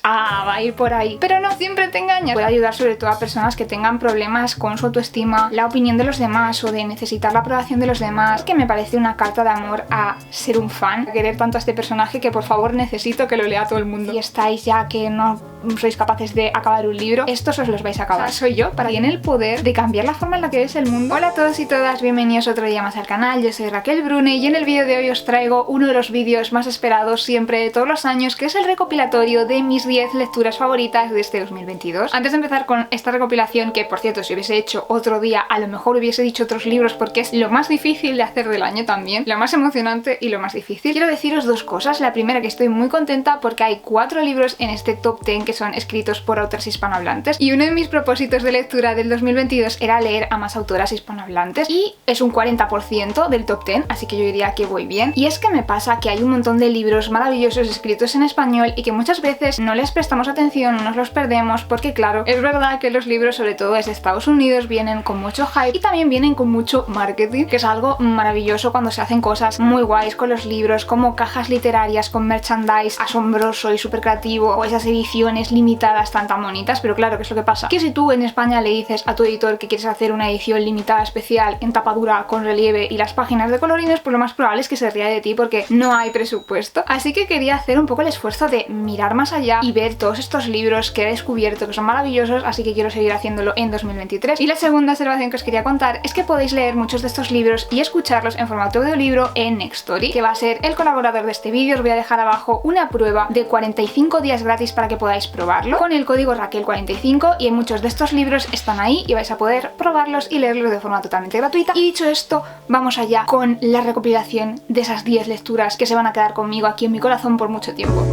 va a ir por ahí. Pero no, siempre te engañas. Puede ayudar sobre todo a personas que tengan problemas con su autoestima, la opinión de los demás o de necesitar la aprobación de los demás, que me parece una carta de amor a ser un fan, a querer tanto a este personaje que por favor necesito que lo lea todo el mundo. Y estáis ya que no sois capaces de acabar un libro, estos os los vais a acabar. Soy yo, para quien el poder de cambiar la forma en la que ves el mundo. Hola a todos y todas, bienvenidos otro día más al canal. Yo soy Raquel Brune y en el vídeo de hoy os traigo uno de los vídeos más esperados siempre de todos los años, que es el recopilatorio de mis 10 lecturas favoritas de este 2022. Antes de empezar con esta recopilación, que por cierto si hubiese hecho otro día a lo mejor hubiese dicho otros libros porque es lo más difícil de hacer del año también, lo más emocionante y lo más difícil, quiero deciros dos cosas. La primera, que estoy muy contenta porque hay 4 libros en este top 10 que son escritos por autores hispanohablantes, y uno de mis propósitos de lectura del 2022 era leer a más autoras hispanohablantes y es un 40% del top 10, así que yo diría que voy bien. Y es que me pasa que hay un montón de libros maravillosos escritos en español y que muchas veces no les prestamos atención, nos los perdemos, porque claro, es verdad que los libros, sobre todo desde Estados Unidos, vienen con mucho hype y también vienen con mucho marketing, que es algo maravilloso cuando se hacen cosas muy guays con los libros, como cajas literarias con merchandise asombroso y súper creativo, o esas ediciones limitadas tan bonitas. Pero claro, ¿qué es lo que pasa? Que si tú en España le dices a tu editor que quieres hacer una edición limitada especial en tapa dura con relieve y las páginas de colorines, pues lo más probable es que se ría de ti porque no hay presupuesto. Así que quería hacer un poco el esfuerzo de mirar más allá y ver todos estos libros que he descubierto que son maravillosos, así que quiero seguir haciéndolo en 2023. Y la segunda observación que os quería contar es que podéis leer muchos de estos libros y escucharlos en formato audiolibro en Nextory, que va a ser el colaborador de este vídeo. Os voy a dejar abajo una prueba de 45 días gratis para que podáis probarlo con el código Raquel45, y muchos de estos libros están ahí y vais a poder probarlos y leerlos de forma totalmente gratuita. Y dicho esto, vamos allá con la recopilación de esas 10 lecturas que se van a quedar conmigo aquí en mi corazón por mucho tiempo.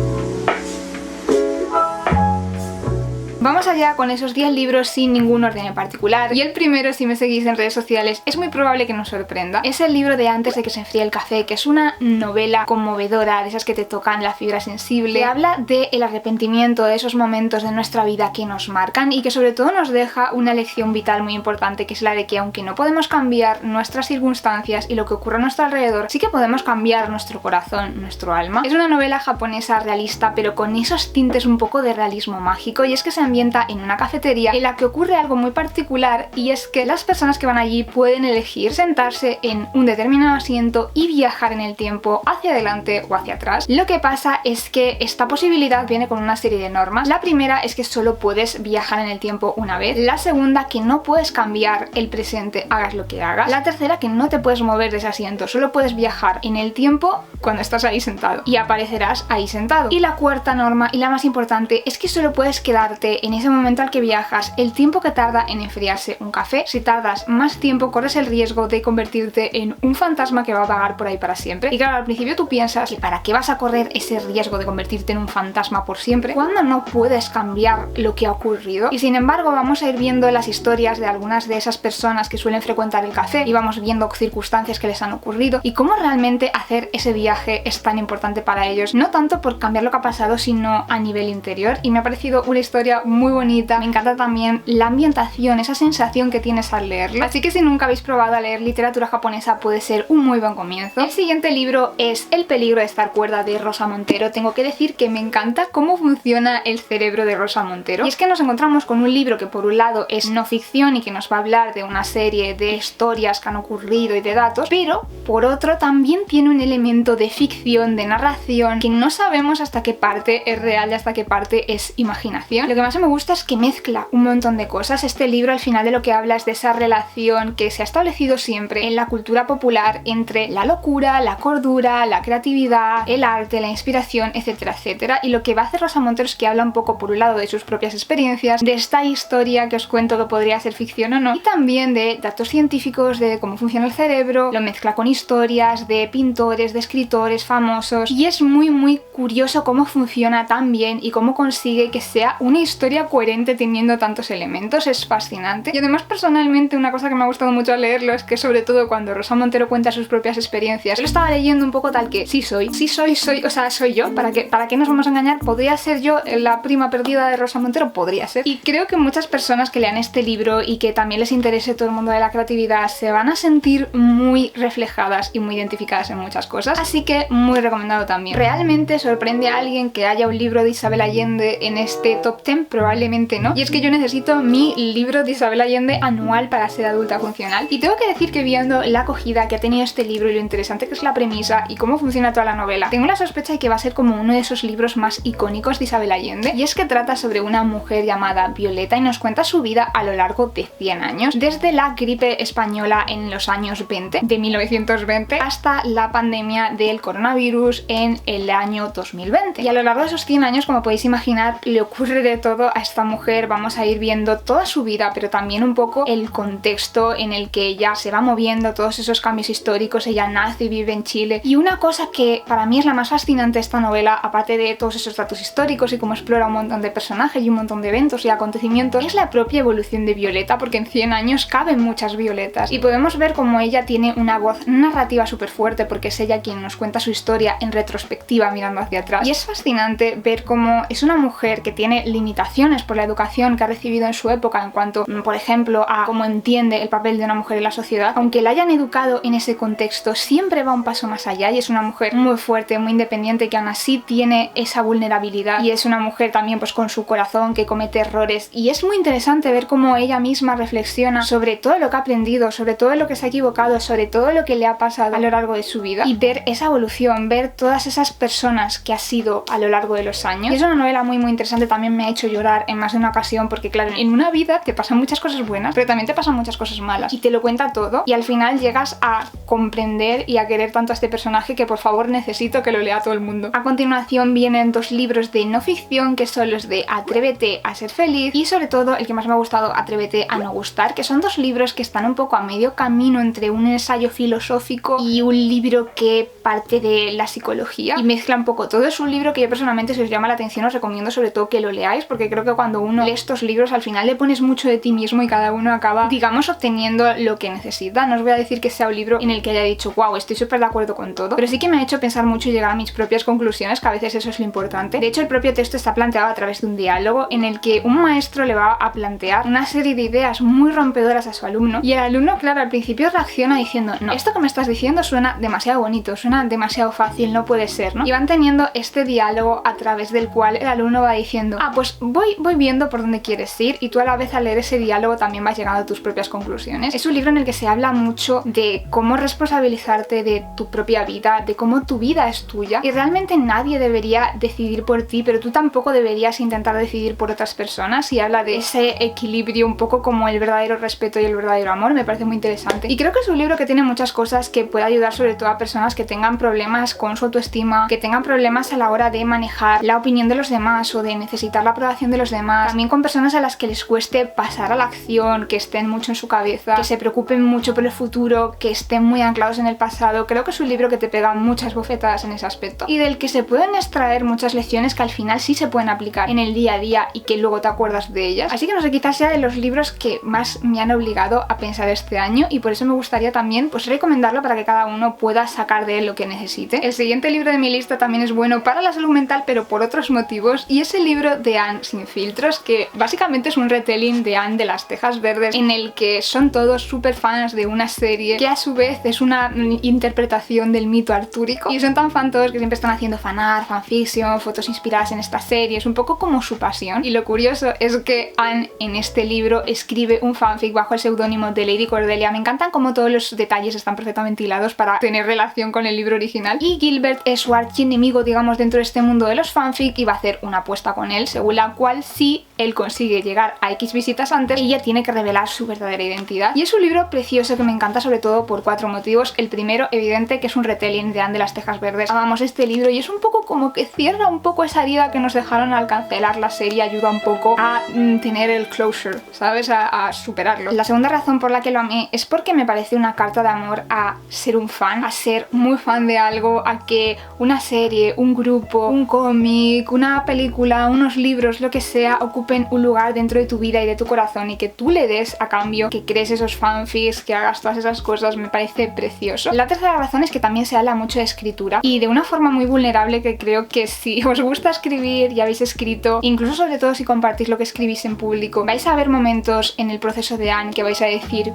Vamos allá con esos 10 libros sin ningún orden en particular, y el primero, si me seguís en redes sociales, es muy probable que nos sorprenda. Es el libro de Antes de que se enfríe el café, que es una novela conmovedora, de esas que te tocan la fibra sensible, que habla del arrepentimiento, de esos momentos de nuestra vida que nos marcan y que sobre todo nos deja una lección vital muy importante, que es la de que aunque no podemos cambiar nuestras circunstancias y lo que ocurre a nuestro alrededor, sí que podemos cambiar nuestro corazón, nuestro alma. Es una novela japonesa realista, pero con esos tintes un poco de realismo mágico, y es que se ambienta en una cafetería en la que ocurre algo muy particular, y es que las personas que van allí pueden elegir sentarse en un determinado asiento y viajar en el tiempo hacia adelante o hacia atrás. Lo que pasa es que esta posibilidad viene con una serie de normas. La primera es que solo puedes viajar en el tiempo una vez. La segunda, que no puedes cambiar el presente hagas lo que hagas. La tercera, que no te puedes mover de ese asiento, solo puedes viajar en el tiempo cuando estás ahí sentado y aparecerás ahí sentado. Y la cuarta norma, y la más importante, es que solo puedes quedarte en ese momento al que viajas el tiempo que tarda en enfriarse un café. Si tardas más tiempo, corres el riesgo de convertirte en un fantasma que va a vagar por ahí para siempre. Y claro, al principio tú piensas que ¿para qué vas a correr ese riesgo de convertirte en un fantasma por siempre cuando no puedes cambiar lo que ha ocurrido? Y sin embargo, vamos a ir viendo las historias de algunas de esas personas que suelen frecuentar el café, y vamos viendo circunstancias que les han ocurrido y cómo realmente hacer ese viaje es tan importante para ellos, no tanto por cambiar lo que ha pasado, sino a nivel interior. Y me ha parecido una historia muy bonita. Me encanta también la ambientación, esa sensación que tienes al leerlo. Así que si nunca habéis probado a leer literatura japonesa, puede ser un muy buen comienzo. El siguiente libro es El peligro de estar cuerda, de Rosa Montero. Tengo que decir que me encanta cómo funciona el cerebro de Rosa Montero. Y es que nos encontramos con un libro que por un lado es no ficción y que nos va a hablar de una serie de historias que han ocurrido y de datos, pero por otro también tiene un elemento de ficción, de narración, que no sabemos hasta qué parte es real y hasta qué parte es imaginación. Lo que más me gusta es que mezcla un montón de cosas. Este libro al final de lo que habla es de esa relación que se ha establecido siempre en la cultura popular entre la locura, la cordura, la creatividad, el arte, la inspiración, etcétera, etcétera. Y lo que va a hacer Rosa Montero es que habla un poco por un lado de sus propias experiencias, de esta historia que os cuento que podría ser ficción o no, y también de datos científicos de cómo funciona el cerebro. Lo mezcla con historias de pintores, de escritores famosos, y es muy curioso cómo funciona tan bien y cómo consigue que sea una historia historia coherente teniendo tantos elementos, es fascinante. Y además personalmente una cosa que me ha gustado mucho al leerlo es que sobre todo cuando Rosa Montero cuenta sus propias experiencias, yo lo estaba leyendo un poco tal que sí soy, o sea, soy yo, ¿para qué nos vamos a engañar? ¿Podría ser yo la prima perdida de Rosa Montero? Podría ser. Y creo que muchas personas que lean este libro y que también les interese todo el mundo de la creatividad se van a sentir muy reflejadas y muy identificadas en muchas cosas, así que muy recomendado también. ¿Realmente sorprende a alguien que haya un libro de Isabel Allende en este top 10? Probablemente no. Y es que yo necesito mi libro de Isabel Allende anual para ser adulta funcional. Y tengo que decir que viendo la acogida que ha tenido este libro y lo interesante que es la premisa y cómo funciona toda la novela, tengo la sospecha de que va a ser como uno de esos libros más icónicos de Isabel Allende. Y es que trata sobre una mujer llamada Violeta y nos cuenta su vida a lo largo de 100 años, desde la gripe española en los años 20, de 1920, hasta la pandemia del coronavirus en el año 2020. Y a lo largo de esos 100 años, como podéis imaginar, le ocurre de todo a esta mujer. Vamos a ir viendo toda su vida, pero también un poco el contexto en el que ella se va moviendo, todos esos cambios históricos. Ella nace y vive en Chile. Y una cosa que para mí es la más fascinante de esta novela, aparte de todos esos datos históricos y cómo explora un montón de personajes y un montón de eventos y acontecimientos, es la propia evolución de Violeta, porque en 100 años caben muchas Violetas. Y podemos ver cómo ella tiene una voz narrativa súper fuerte, porque es ella quien nos cuenta su historia en retrospectiva mirando hacia atrás. Y es fascinante ver cómo es una mujer que tiene limitaciones por la educación que ha recibido en su época en cuanto, por ejemplo, a cómo entiende el papel de una mujer en la sociedad. Aunque la hayan educado en ese contexto, siempre va un paso más allá y es una mujer muy fuerte, muy independiente, que aún así tiene esa vulnerabilidad, y es una mujer también pues con su corazón, que comete errores. Y es muy interesante ver cómo ella misma reflexiona sobre todo lo que ha aprendido, sobre todo lo que se ha equivocado, sobre todo lo que le ha pasado a lo largo de su vida, y ver esa evolución, ver todas esas personas que ha sido a lo largo de los años. Y es una novela muy interesante, también me ha hecho llorar en más de una ocasión, porque claro, en una vida te pasan muchas cosas buenas, pero también te pasan muchas cosas malas, y te lo cuenta todo, y al final llegas a comprender y a querer tanto a este personaje que por favor necesito que lo lea todo el mundo. A continuación vienen dos libros de no ficción, que son los de Atrévete a ser feliz y sobre todo el que más me ha gustado, Atrévete a no gustar, que son dos libros que están un poco a medio camino entre un ensayo filosófico y un libro que parte de la psicología y mezcla un poco todo. Es un libro que yo personalmente, si os llama la atención, os recomiendo sobre todo que lo leáis, porque creo que cuando uno lee estos libros al final le pones mucho de ti mismo y cada uno acaba, digamos, obteniendo lo que necesita. No os voy a decir que sea un libro en el que haya dicho wow, estoy súper de acuerdo con todo, pero sí que me ha hecho pensar mucho y llegar a mis propias conclusiones, que a veces eso es lo importante. De hecho, el propio texto está planteado a través de un diálogo en el que un maestro le va a plantear una serie de ideas muy rompedoras a su alumno, y el alumno, claro, al principio reacciona diciendo no, esto que me estás diciendo suena demasiado bonito, suena demasiado fácil, no puede ser, ¿no? Y van teniendo este diálogo a través del cual el alumno va diciendo pues voy viendo por dónde quieres ir, y tú a la vez al leer ese diálogo también vas llegando a tus propias conclusiones. Es un libro en el que se habla mucho de cómo responsabilizarte de tu propia vida, de cómo tu vida es tuya, y realmente nadie debería decidir por ti, pero tú tampoco deberías intentar decidir por otras personas, y habla de ese equilibrio un poco como el verdadero respeto y el verdadero amor. Me parece muy interesante y creo que es un libro que tiene muchas cosas que puede ayudar sobre todo a personas que tengan problemas con su autoestima, que tengan problemas a la hora de manejar la opinión de los demás o de necesitar la aprobación de los demás, también con personas a las que les cueste pasar a la acción, que estén mucho en su cabeza, que se preocupen mucho por el futuro, que estén muy anclados en el pasado. Creo que es un libro que te pega muchas bofetadas en ese aspecto y del que se pueden extraer muchas lecciones que al final sí se pueden aplicar en el día a día y que luego te acuerdas de ellas. Así que no sé, quizás sea de los libros que más me han obligado a pensar este año, y por eso me gustaría también pues recomendarlo para que cada uno pueda sacar de él lo que necesite. El siguiente libro de mi lista también es bueno para la salud mental, pero por otros motivos, y es el libro de Anne sin filtros, que básicamente es un retelling de Anne de las Tejas Verdes, en el que son todos súper fans de una serie que a su vez es una interpretación del mito artúrico, y son tan fan todos que siempre están haciendo fanart, fanfiction, fotos inspiradas en esta serie. Es un poco como su pasión, y lo curioso es que Anne en este libro escribe un fanfic bajo el seudónimo de Lady Cordelia. Me encantan como todos los detalles están perfectamente hilados para tener relación con el libro original, y Gilbert es su archienemigo, digamos, dentro de este mundo de los fanfic, y va a hacer una apuesta con él, según la cual si él consigue llegar a X visitas antes, ella tiene que revelar su verdadera identidad. Y es un libro precioso que me encanta sobre todo por 4 motivos. El primero, evidente, que es un retelling de Anne de las Tejas Verdes. Amamos este libro y es un poco como que cierra un poco esa herida que nos dejaron al cancelar la serie, ayuda un poco a tener el closure, ¿sabes? A superarlo. La segunda razón por la que lo amé es porque me parece una carta de amor a ser un fan, a ser muy fan de algo, a que una serie, un grupo, un cómic, una película, unos libros, lo que sea ocupen un lugar dentro de tu vida y de tu corazón y que tú le des a cambio que crees esos fanfics, que hagas todas esas cosas, me parece precioso. La tercera razón es que también se habla mucho de escritura y de una forma muy vulnerable que creo que si os gusta escribir y habéis escrito, incluso sobre todo si compartís lo que escribís en público, vais a ver momentos en el proceso de Anne que vais a decir: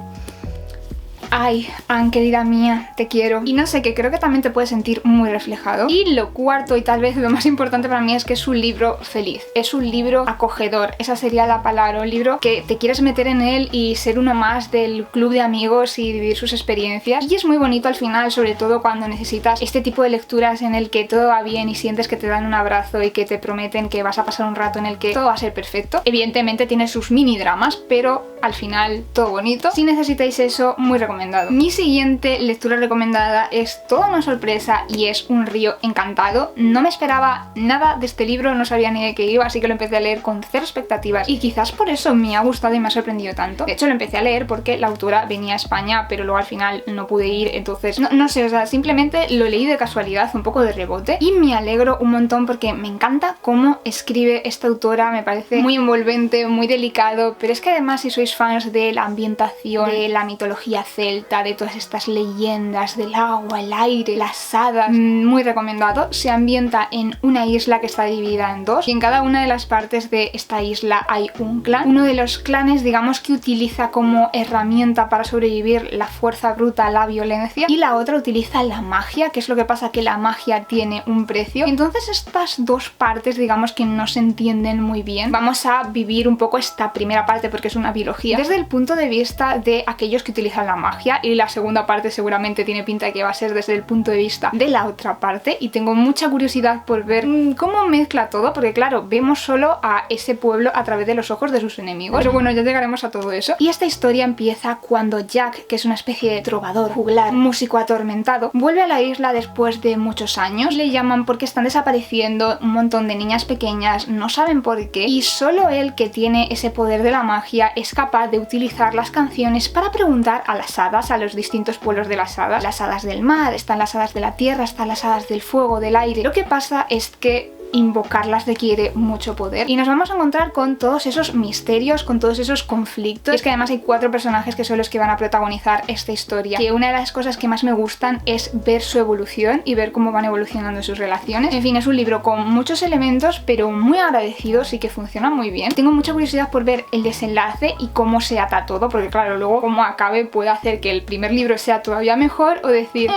ay, Anne, querida mía, te quiero. Y no sé, que creo que también te puedes sentir muy reflejado. Y lo cuarto, y tal vez lo más importante para mí, es que es un libro feliz. Es un libro acogedor, esa sería la palabra. Un libro que te quieres meter en él y ser uno más del club de amigos y vivir sus experiencias. Y es muy bonito al final, sobre todo cuando necesitas este tipo de lecturas en el que todo va bien y sientes que te dan un abrazo y que te prometen que vas a pasar un rato en el que todo va a ser perfecto. Evidentemente tiene sus mini dramas, pero al final todo bonito. Si necesitáis eso, muy recomendable. Mi siguiente lectura recomendada es toda una sorpresa y es Un río encantado. No me esperaba nada de este libro, no sabía ni de qué iba, así que lo empecé a leer con cero expectativas y quizás por eso me ha gustado y me ha sorprendido tanto. De hecho lo empecé a leer porque la autora venía a España, pero luego al final no pude ir, entonces no sé, o sea, simplemente lo leí de casualidad, un poco de rebote, y me alegro un montón porque me encanta cómo escribe esta autora, me parece muy envolvente, muy delicado, pero es que además si sois fans de la ambientación, de la mitología celta, de todas estas leyendas del agua, el aire, las hadas, muy recomendado. Se ambienta en una isla que está dividida en dos y en cada una de las partes de esta isla hay un clan. Uno de los clanes, digamos, que utiliza como herramienta para sobrevivir la fuerza bruta, la violencia, y la otra utiliza la magia, que es lo que pasa, que la magia tiene un precio. Entonces estas dos partes, digamos, que no se entienden muy bien. Vamos a vivir un poco esta primera parte porque es una biología desde el punto de vista de aquellos que utilizan la magia, y la segunda parte seguramente tiene pinta de que va a ser desde el punto de vista de la otra parte, y tengo mucha curiosidad por ver cómo mezcla todo, porque claro, vemos solo a ese pueblo a través de los ojos de sus enemigos, pero bueno, ya llegaremos a todo eso. Y esta historia empieza cuando Jack, que es una especie de trovador, juglar, músico atormentado, vuelve a la isla después de muchos años. Le llaman porque están desapareciendo un montón de niñas pequeñas, no saben por qué, y solo él, que tiene ese poder de la magia, es capaz de utilizar las canciones para preguntar a las hadas, a los distintos pueblos de las hadas del mar, están las hadas de la tierra, están las hadas del fuego, del aire. Lo que pasa es que invocarlas requiere mucho poder y nos vamos a encontrar con todos esos misterios, con todos esos conflictos. Y es que además hay 4 personajes que son los que van a protagonizar esta historia, que una de las cosas que más me gustan es ver su evolución y ver cómo van evolucionando sus relaciones. En fin, es un libro con muchos elementos pero muy agradecidos y que funciona muy bien. Tengo mucha curiosidad por ver el desenlace y cómo se ata todo, porque claro, luego cómo acabe puede hacer que el primer libro sea todavía mejor o decir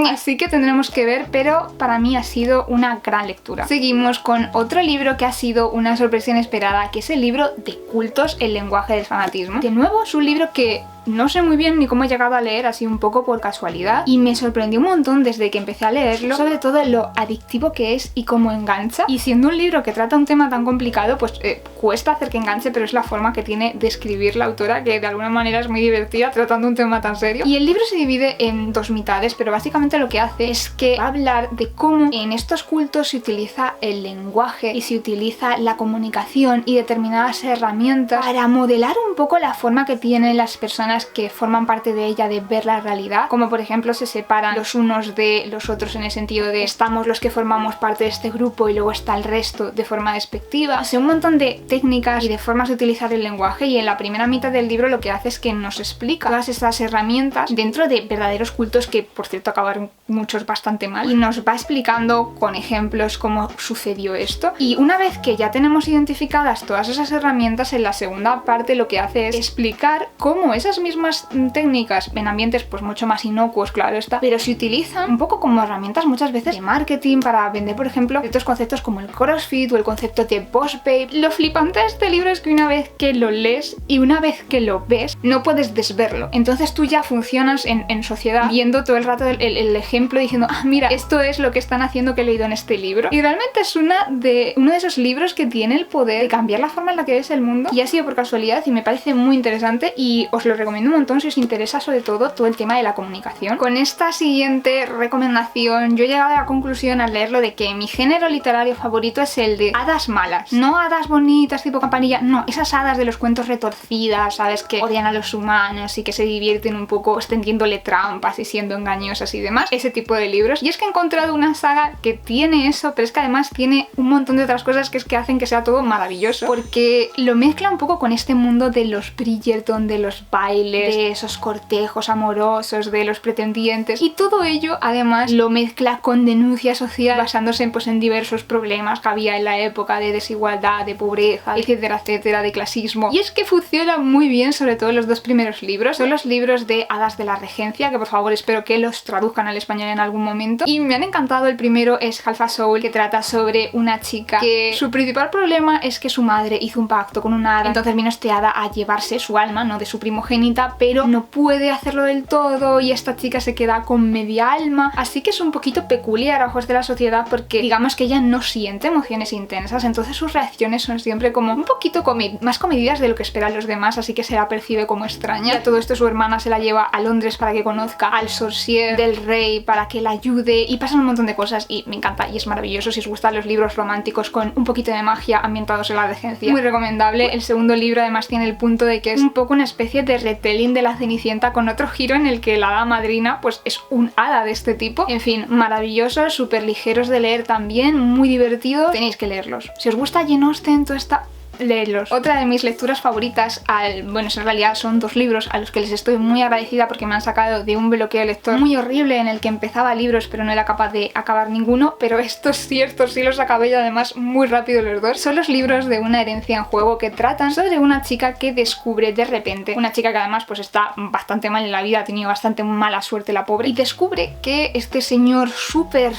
así que tendremos que ver, pero para mí ha sido una gran lectura. Seguimos con otro libro que ha sido una sorpresa inesperada, que es el libro de cultos, El lenguaje del fanatismo. De nuevo es un libro que no sé muy bien ni cómo he llegado a leer, así un poco por casualidad, y me sorprendió un montón desde que empecé a leerlo, sobre todo lo adictivo que es y cómo engancha. Y siendo un libro que trata un tema tan complicado, pues cuesta hacer que enganche, pero es la forma que tiene de escribir la autora, que de alguna manera es muy divertida tratando un tema tan serio. Y el libro se divide en 2 mitades, pero básicamente lo que hace es que va a hablar de cómo en estos cultos se utiliza el lenguaje y se utiliza la comunicación y determinadas herramientas para modelar un poco la forma que tienen las personas que forman parte de ella de ver la realidad, como por ejemplo se separan los unos de los otros en el sentido de estamos los que formamos parte de este grupo y luego está el resto de forma despectiva. O sea, un montón de técnicas y de formas de utilizar el lenguaje, y en la primera mitad del libro lo que hace es que nos explica todas estas herramientas dentro de verdaderos cultos que por cierto acabaron muchos bastante mal, y nos va explicando con ejemplos cómo sucedió esto. Y una vez que ya tenemos identificadas todas esas herramientas, en la segunda parte lo que hace es explicar cómo esas mismas técnicas en ambientes pues mucho más inocuos, claro está, pero se utilizan un poco como herramientas muchas veces de marketing para vender, por ejemplo, ciertos conceptos como el crossfit o el concepto de boss babe. Lo flipante de este libro es que una vez que lo lees y una vez que lo ves, no puedes desverlo. Entonces tú ya funcionas en sociedad viendo todo el rato el ejemplo, diciendo, ah, mira, esto es lo que están haciendo que he leído en este libro. Y realmente es uno de esos libros que tiene el poder de cambiar la forma en la que ves el mundo, y ha sido por casualidad y me parece muy interesante y os lo recomiendo recomiendo un montón si os interesa sobre todo el tema de la comunicación. Con esta siguiente recomendación yo he llegado a la conclusión al leerlo de que mi género literario favorito es el de hadas malas. No hadas bonitas tipo Campanilla, no, esas hadas de los cuentos retorcidas, ¿sabes? Que odian a los humanos y que se divierten un poco extendiéndole trampas y siendo engañosas y demás. Ese tipo de libros. Y es que he encontrado una saga que tiene eso, pero es que además tiene un montón de otras cosas que es que hacen que sea todo maravilloso, porque lo mezcla un poco con este mundo de los Bridgerton, de los bailes, de esos cortejos amorosos, de los pretendientes, y todo ello además lo mezcla con denuncia social basándose pues en diversos problemas que había en la época de desigualdad, de pobreza, etcétera, etcétera, de clasismo. Y es que funciona muy bien, sobre todo los dos primeros libros. Son los libros de Hadas de la Regencia, que por favor espero que los traduzcan al español en algún momento, y me han encantado. El primero es Half a Soul, que trata sobre una chica que su principal problema es que su madre hizo un pacto con una hada, entonces vino este hada a llevarse su alma, no de su primogénita, pero no puede hacerlo del todo y esta chica se queda con media alma, así que es un poquito peculiar a ojos de la sociedad porque digamos que ella no siente emociones intensas, entonces sus reacciones son siempre como un poquito más comedidas de lo que esperan los demás, así que se la percibe como extraña. Y a todo esto su hermana se la lleva a Londres para que conozca al sorcier del rey, para que la ayude, y pasan un montón de cosas y me encanta y es maravilloso. Si os gustan los libros románticos con un poquito de magia ambientados en la regencia, muy recomendable. El segundo libro además tiene el punto de que es un poco una especie de retelling de la Cenicienta con otro giro en el que la hada madrina pues es un hada de este tipo. En fin, maravillosos, súper ligeros de leer también, muy divertidos, tenéis que leerlos. Si os gusta Jane Austen, toda esta... leerlos. Otra de mis lecturas favoritas, bueno, en realidad son dos libros a los que les estoy muy agradecida porque me han sacado de un bloqueo lector muy horrible en el que empezaba libros pero no era capaz de acabar ninguno, pero estos ciertos sí los acabé y además muy rápido los dos. Son los libros de Una herencia en juego, que tratan sobre una chica que descubre de repente, una chica que además pues está bastante mal en la vida, ha tenido bastante mala suerte la pobre, y descubre que este señor súper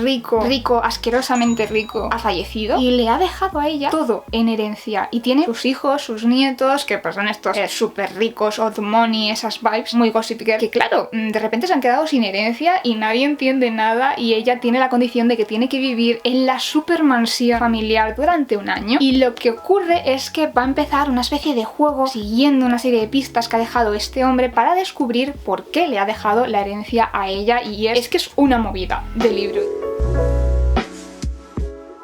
rico, asquerosamente rico, ha fallecido y le ha dejado a ella todo en herencia, y tiene sus hijos, sus nietos, que pues son estos súper ricos, old money, esas vibes muy gossip girl, que claro, de repente se han quedado sin herencia y nadie entiende nada, y ella tiene la condición de que tiene que vivir en la super mansión familiar durante un año, y lo que ocurre es que va a empezar una especie de juego siguiendo una serie de pistas que ha dejado este hombre para descubrir por qué le ha dejado la herencia a ella, y es que es una movida de libro.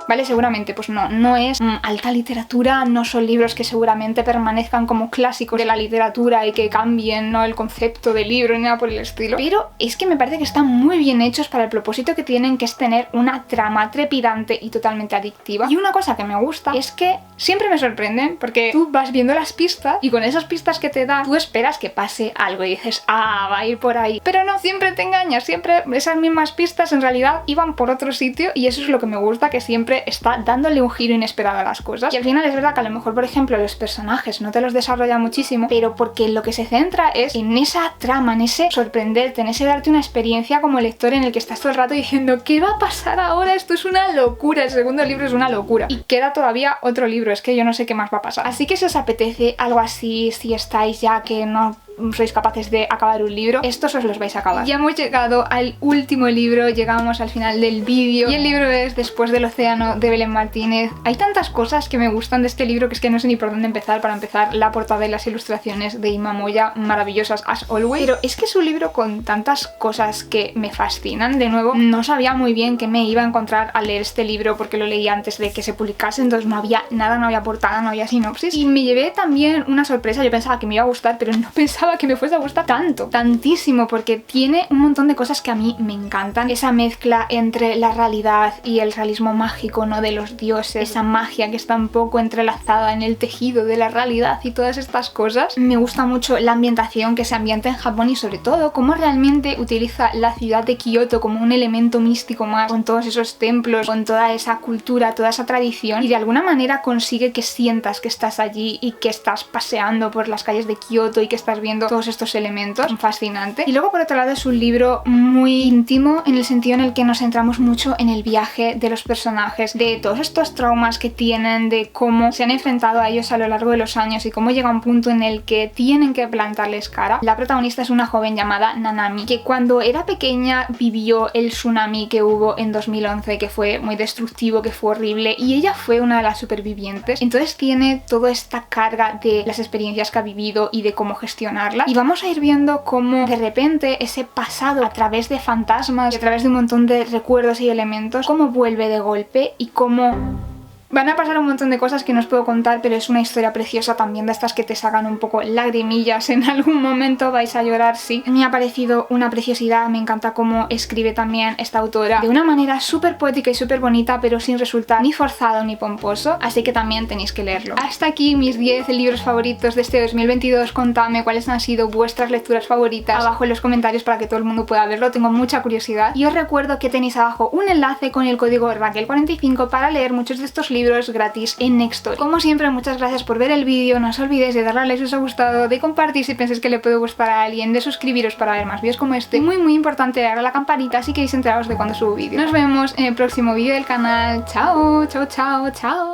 ¿Vale? Seguramente pues no es alta literatura, no son libros que seguramente permanezcan como clásicos de la literatura y que cambien, ¿no?, el concepto del libro ni nada por el estilo, pero es que me parece que están muy bien hechos para el propósito que tienen, que es tener una trama trepidante y totalmente adictiva. Y una cosa que me gusta es que siempre me sorprenden, porque tú vas viendo las pistas y con esas pistas que te da tú esperas que pase algo y dices, ah, va a ir por ahí, pero no, siempre te engañas, siempre esas mismas pistas en realidad iban por otro sitio, y eso es lo que me gusta, que siempre está dándole un giro inesperado a las cosas. Y al final es verdad que a lo mejor, por ejemplo, los personajes no te los desarrolla muchísimo, pero porque lo que se centra es en esa trama, en ese sorprenderte, en ese darte una experiencia como lector en el que estás todo el rato diciendo, ¿qué va a pasar ahora? Esto es una locura, el segundo libro es una locura. Y queda todavía otro libro, es que yo no sé qué más va a pasar. Así que si os apetece algo así, si estáis ya que no sois capaces de acabar un libro, estos os los vais a acabar. Ya hemos llegado al último libro, llegamos al final del vídeo, y el libro es Después del océano, de Belén Martínez. Hay tantas cosas que me gustan de este libro que es que no sé ni por dónde empezar. Para empezar, la portada y las ilustraciones de Ima Moya, maravillosas as always, pero es que es un libro con tantas cosas que me fascinan. De nuevo, no sabía muy bien qué me iba a encontrar al leer este libro porque lo leí antes de que se publicase, entonces no había nada, no había portada, no había sinopsis, y me llevé también una sorpresa. Yo pensaba que me iba a gustar, pero no pensaba que me fuese a gustar tantísimo, porque tiene un montón de cosas que a mí me encantan. Esa mezcla entre la realidad y el realismo mágico, ¿no?, de los dioses, esa magia que está un poco entrelazada en el tejido de la realidad y todas estas cosas. Me gusta mucho la ambientación, que se ambienta en Japón, y sobre todo cómo realmente utiliza la ciudad de Kioto como un elemento místico más, con todos esos templos, con toda esa cultura, toda esa tradición, y de alguna manera consigue que sientas que estás allí y que estás paseando por las calles de Kioto y que estás viendo todos estos elementos. Fascinante. Y luego por otro lado es un libro muy íntimo, en el sentido en el que nos centramos mucho en el viaje de los personajes, de todos estos traumas que tienen, de cómo se han enfrentado a ellos a lo largo de los años y cómo llega un punto en el que tienen que plantarles cara. La protagonista es una joven llamada Nanami, que cuando era pequeña vivió el tsunami que hubo en 2011, que fue muy destructivo, que fue horrible, y ella fue una de las supervivientes. Entonces tiene toda esta carga de las experiencias que ha vivido y de cómo gestionar solucionarlas. Y vamos a ir viendo cómo de repente ese pasado a través de fantasmas y a través de un montón de recuerdos y elementos, cómo vuelve de golpe y cómo... Van a pasar un montón de cosas que no os puedo contar, pero es una historia preciosa también, de estas que te sacan un poco lagrimillas en algún momento, vais a llorar, sí. Me ha parecido una preciosidad, me encanta cómo escribe también esta autora de una manera súper poética y súper bonita, pero sin resultar ni forzado ni pomposo, así que también tenéis que leerlo. Hasta aquí mis 10 libros favoritos de este 2022, contadme cuáles han sido vuestras lecturas favoritas abajo en los comentarios para que todo el mundo pueda verlo, tengo mucha curiosidad. Y os recuerdo que tenéis abajo un enlace con el código Raquel45 para leer muchos de estos libros gratis en Nextory. Como siempre, muchas gracias por ver el vídeo, no os olvidéis de darle a like si os ha gustado, de compartir si pensáis que le puede gustar a alguien, de suscribiros para ver más vídeos como este, muy importante darle a la campanita si queréis enteraros de cuando subo vídeos. Nos vemos en el próximo vídeo del canal, chao, chao, chao, chao.